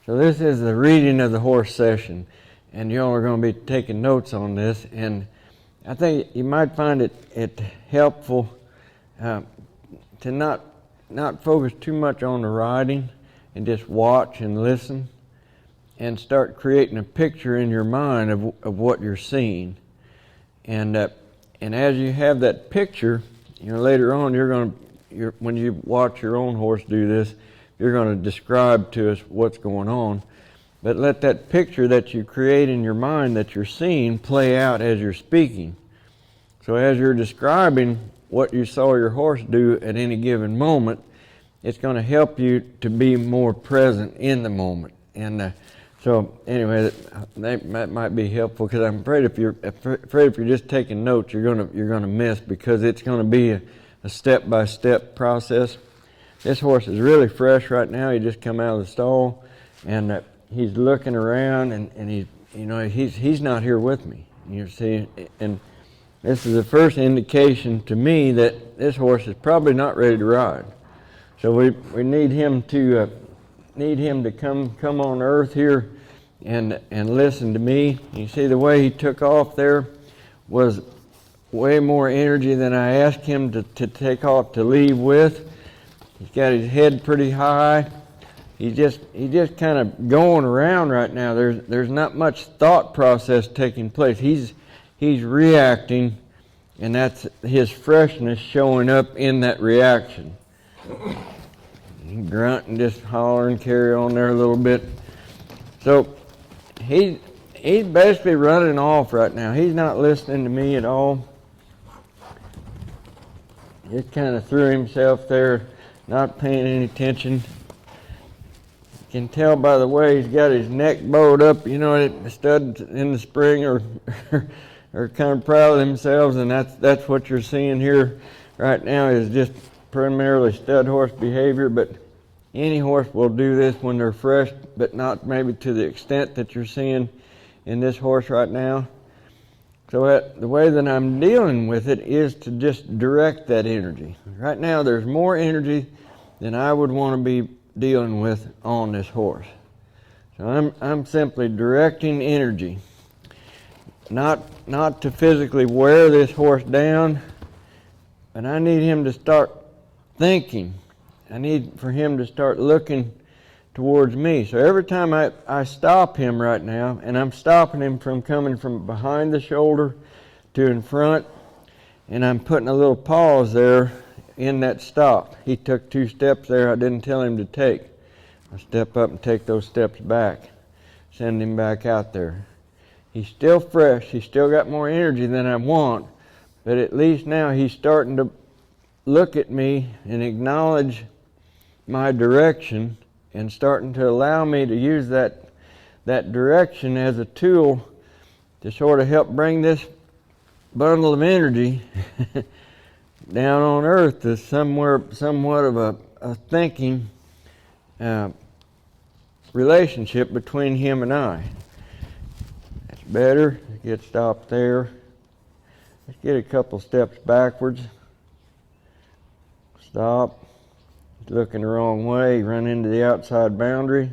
So this is the reading of the horse session, and you all are going to be taking notes on this, and I think you might find it helpful to not focus too much on the riding and just watch and listen and start creating a picture in your mind of what you're seeing. And as you have that picture, later on when you watch your own horse do this, you're going to describe to us what's going on. But let that picture that you create in your mind that you're seeing play out as you're speaking. So as you're describing what you saw your horse do at any given moment, it's going to help you to be more present in the moment. And so anyway, that might be helpful, because I'm afraid if you're just taking notes, you're going to miss, because it's going to be a step-by-step process. This horse is really fresh right now. He just come out of the stall, and he's looking around, and he's not here with me. You see, and this is the first indication to me that this horse is probably not ready to ride. So we need him to come on earth here and listen to me. You see, the way he took off there was way more energy than I asked him to take off to leave with. He's got his head pretty high. He's just kind of going around right now. There's not much thought process taking place. He's reacting, and that's his freshness showing up in that reaction. He grunt and just holler and carry on there a little bit. So he's basically running off right now. He's not listening to me at all. Just kind of threw himself there, not paying any attention. You can tell by the way he's got his neck bowed up, the studs in the spring are kind of proud of themselves, and that's what you're seeing here right now is just primarily stud horse behavior. But any horse will do this when they're fresh, but not maybe to the extent that you're seeing in this horse right now. So the way that I'm dealing with it is to just direct that energy. Right now there's more energy than I would want to be dealing with on this horse. So I'm simply directing energy, not to physically wear this horse down, but I need him to start thinking. I need for him to start looking towards me. So every time I stop him right now, and I'm stopping him from coming from behind the shoulder to in front, and I'm putting a little pause there in that stop. He took 2 steps there I didn't tell him to take. I step up and take those steps back, send him back out there. He's still fresh. He's still got more energy than I want, but at least now he's starting to look at me and acknowledge my direction, and starting to allow me to use that direction as a tool to sort of help bring this bundle of energy down on earth to somewhat of a thinking relationship between him and I. That's better. Get stopped there. Let's get a couple steps backwards. Stop. He's looking the wrong way. Run into the outside boundary.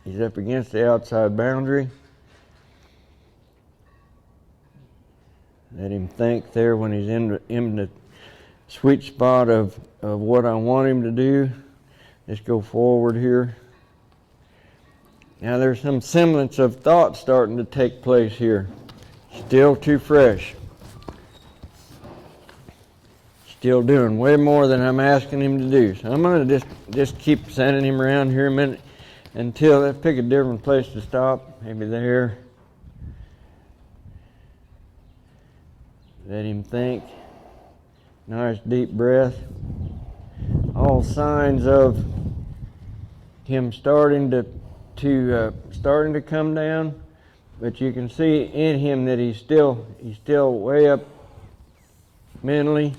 He's up against the outside boundary. Let him think there when he's in the sweet spot of what I want him to do. Let's go forward here. Now there's some semblance of thought starting to take place here. Still too fresh. Still doing way more than I'm asking him to do. So I'm going to just keep sending him around here a minute until I pick a different place to stop. Maybe there. Let him think. Nice deep breath. All signs of him starting to come down, but you can see in him that he's still way up mentally,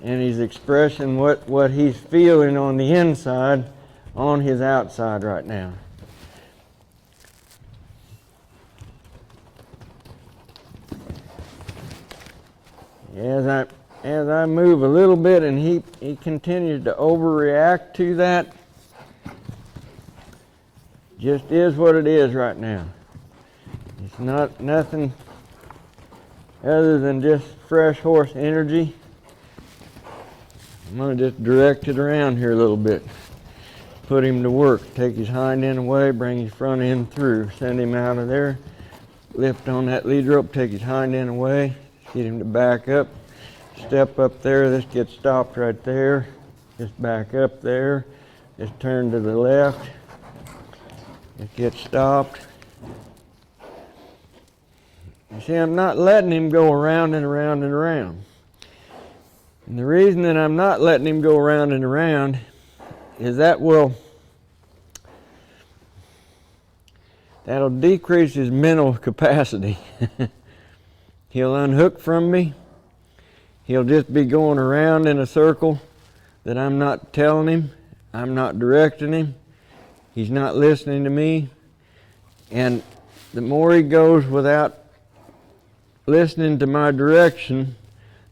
and he's expressing what he's feeling on the inside on his outside right now. As I move a little bit and he continues to overreact to that, just is what it is right now. It's not nothing other than just fresh horse energy. I'm going to just direct it around here a little bit. Put him to work. Take his hind end away, bring his front end through. Send him out of there. Lift on that lead rope, take his hind end away. Get him to back up. Step up there. This gets stopped right there. Just back up there. Just turn to the left. It gets stopped. You see, I'm not letting him go around and around and around. And the reason that I'm not letting him go around and around is that'll decrease his mental capacity. He'll unhook from me. He'll just be going around in a circle that I'm not telling him. I'm not directing him. He's not listening to me. And the more he goes without listening to my direction,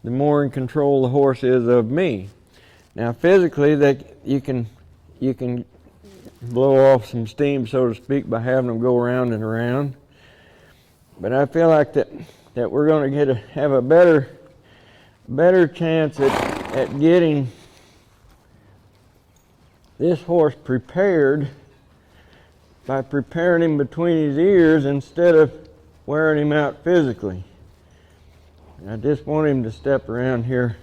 the more in control the horse is of me. Now physically, you can blow off some steam, so to speak, by having them go around and around. But I feel like that we're going to have a better chance at getting this horse prepared by preparing him between his ears instead of wearing him out physically. I just want him to step around here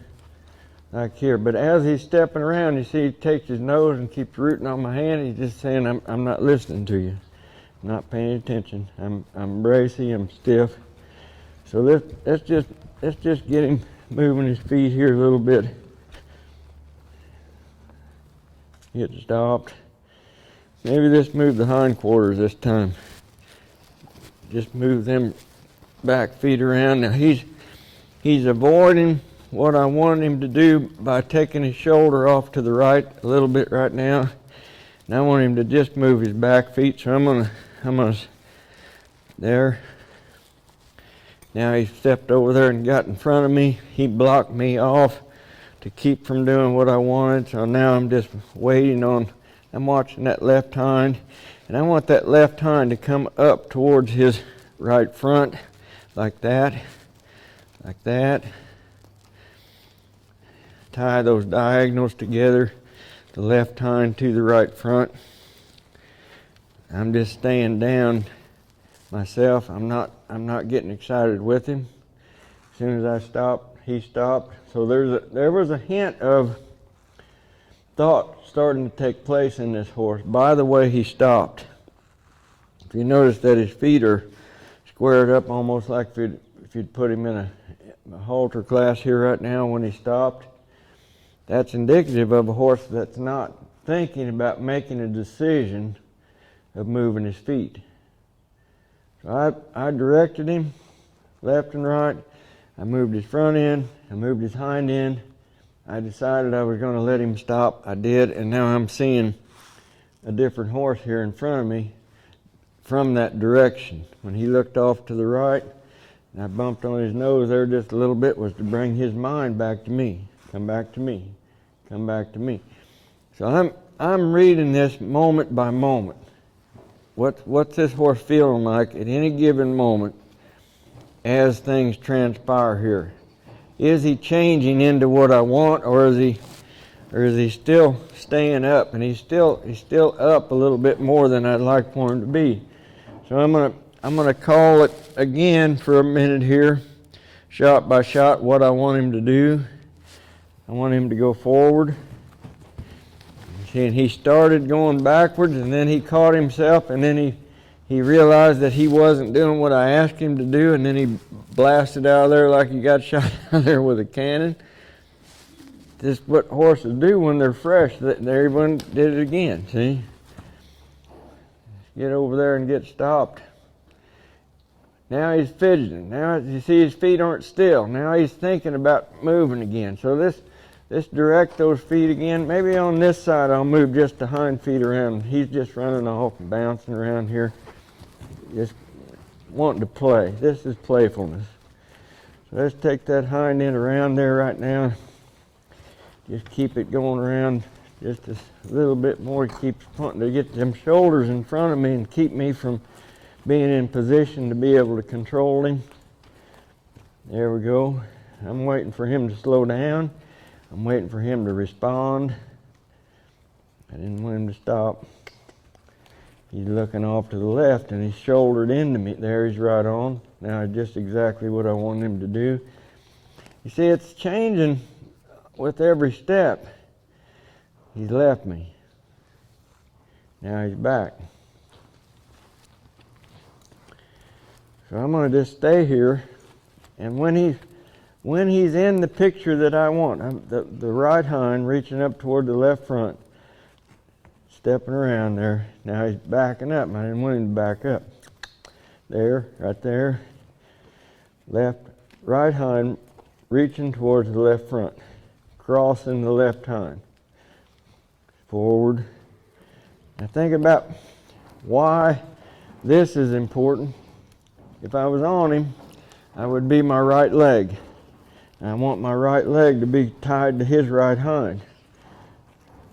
like here. But as he's stepping around, you see he takes his nose and keeps rooting on my hand. He's just saying, I'm not listening to you. I'm not paying attention. I'm bracy, I'm stiff. So let's just get him moving his feet here a little bit. Get stopped. Maybe let's move the hindquarters this time. Just move them back feet around. Now he's avoiding what I want him to do by taking his shoulder off to the right a little bit right now. And I want him to just move his back feet. So I'm gonna there. Now he stepped over there and got in front of me. He blocked me off to keep from doing what I wanted. So now I'm just waiting on, I'm watching that left hind. And I want that left hind to come up towards his right front like that. Like that. Tie those diagonals together, the left hind to the right front. I'm just staying down myself. I'm not getting excited with him. As soon as I stopped, he stopped. So there was a hint of thought starting to take place in this horse by the way he stopped. If you notice that his feet are squared up almost like if you'd put him in a halter class here right now when he stopped, that's indicative of a horse that's not thinking about making a decision of moving his feet. So I directed him left and right. I moved his front end. I moved his hind end. I decided I was going to let him stop. I did, and now I'm seeing a different horse here in front of me from that direction. When he looked off to the right, and I bumped on his nose there just a little bit, was to bring his mind back to me. Come back to me. Come back to me. So I'm reading this moment by moment. What's this horse feeling like at any given moment as things transpire here? Is he changing into what I want, or is he still staying up? And he's still up a little bit more than I'd like for him to be. So I'm gonna call it again for a minute here, shot by shot, what I want him to do. I want him to go forward. And he started going backwards, and then he caught himself, and then he realized that he wasn't doing what I asked him to do, and then he blasted out of there like he got shot out of there with a cannon. This is what horses do when they're fresh. Everyone did it again, see? Get over there and get stopped. Now he's fidgeting. Now you see his feet aren't still. Now he's thinking about moving again. So let's direct those feet again. Maybe on this side I'll move just the hind feet around. He's just running off and bouncing around here, just wanting to play. This is playfulness. So let's take that hind end around there right now. Just keep it going around just a little bit more. He keeps wanting to get them shoulders in front of me and keep me from being in position to be able to control him. There we go. I'm waiting for him to slow down. I'm waiting for him to respond. I didn't want him to stop. He's looking off to the left and he's shouldered into me. There, he's right on. Now just exactly what I want him to do. You see, it's changing with every step. He's left me. Now he's back. So I'm going to just stay here, and when he's in the picture that I want, the right hind reaching up toward the left front, stepping around there. Now he's backing up. I didn't want him to back up. There, right there. Right hind reaching towards the left front, crossing the left hind. Forward. Now think about why this is important. If I was on him, I would be my right leg. I want my right leg to be tied to his right hind.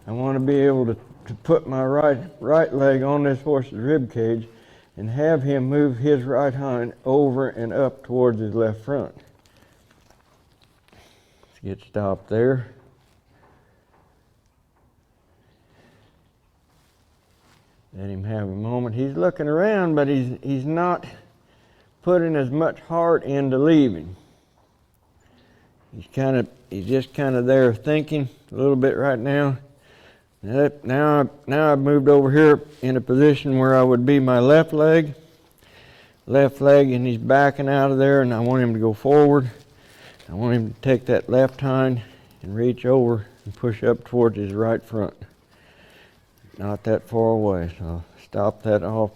I want to be able to put my right leg on this horse's rib cage and have him move his right hind over and up towards his left front. Let's get stopped there. Let him have a moment. He's looking around, but he's not putting as much heart into leaving. He's just kind of there thinking a little bit right now. Now I've moved over here in a position where I would be my left leg, and he's backing out of there, and I want him to go forward. I want him to take that left hind and reach over and push up towards his right front. Not that far away, so I'll stop that off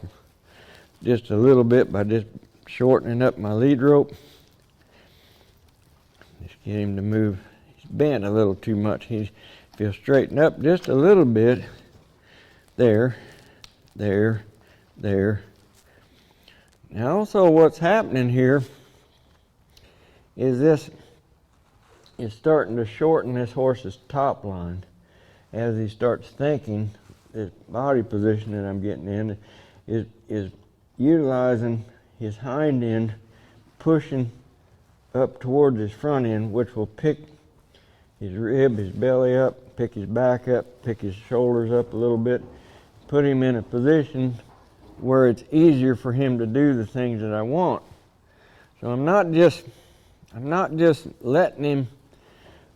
just a little bit by just shortening up my lead rope. Just get him to move. He's bent a little too much. If he'll straighten up just a little bit, there. Now also what's happening here is this is starting to shorten this horse's top line as he starts thinking. This body position that I'm getting in is utilizing his hind end, pushing up towards his front end, which will pick his rib, his belly up, pick his back up, pick his shoulders up a little bit, put him in a position where it's easier for him to do the things that I want. So I'm not just letting him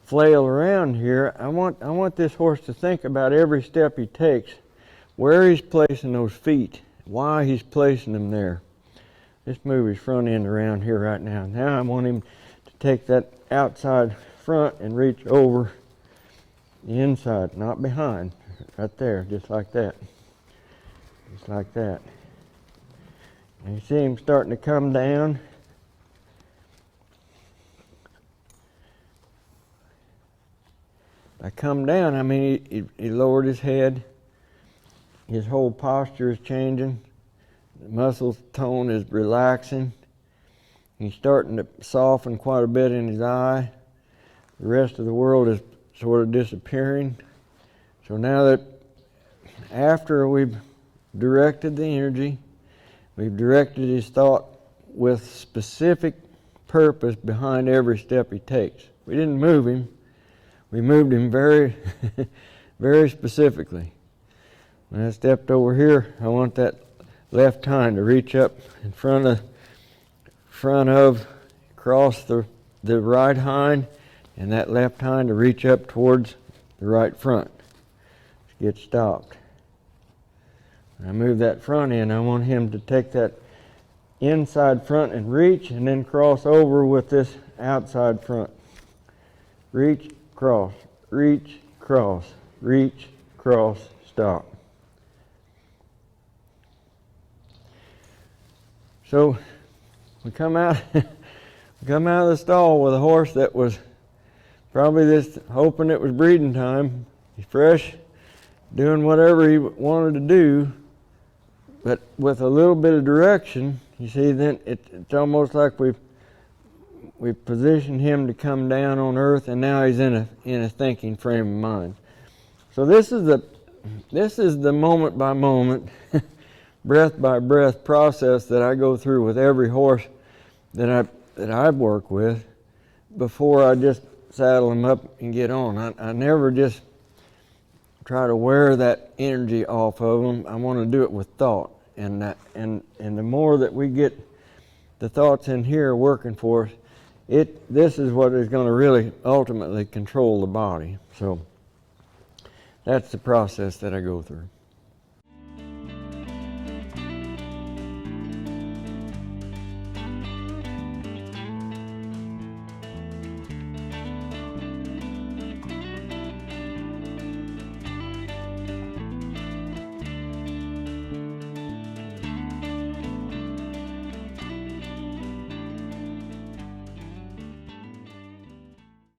flail around here. I want this horse to think about every step he takes, where he's placing those feet, why he's placing them there. Just move his front end around here right now. Now I want him to take that outside front and reach over the inside, not behind, right there, just like that. Just like that. And you see him starting to come down. I come down, I mean, he lowered his head. His whole posture is changing. The muscle tone is relaxing. He's starting to soften quite a bit in his eye. The rest of the world is sort of disappearing. So now that after we've directed the energy, we've directed his thought with specific purpose behind every step he takes. We didn't move him. We moved him very, very specifically. When I stepped over here, I want that left hind to reach up in front of, cross the right hind, and that left hind to reach up towards the right front. Let's get stopped. When I move that front end, I want him to take that inside front and reach, and then cross over with this outside front. Reach, cross, reach, cross, reach, cross, stop. So we come out of the stall with a horse that was probably just hoping it was breeding time. He's fresh, doing whatever he wanted to do, but with a little bit of direction. You see, then it's almost like we've positioned him to come down on earth, and now he's in a thinking frame of mind. So this is the moment by moment, breath by breath process that I go through with every horse that I work with before I just saddle them up and get on. I never just try to wear that energy off of them. I want to do it with thought, and the more that we get the thoughts in here working for us, this is what is going to really ultimately control the body. So that's the process that I go through.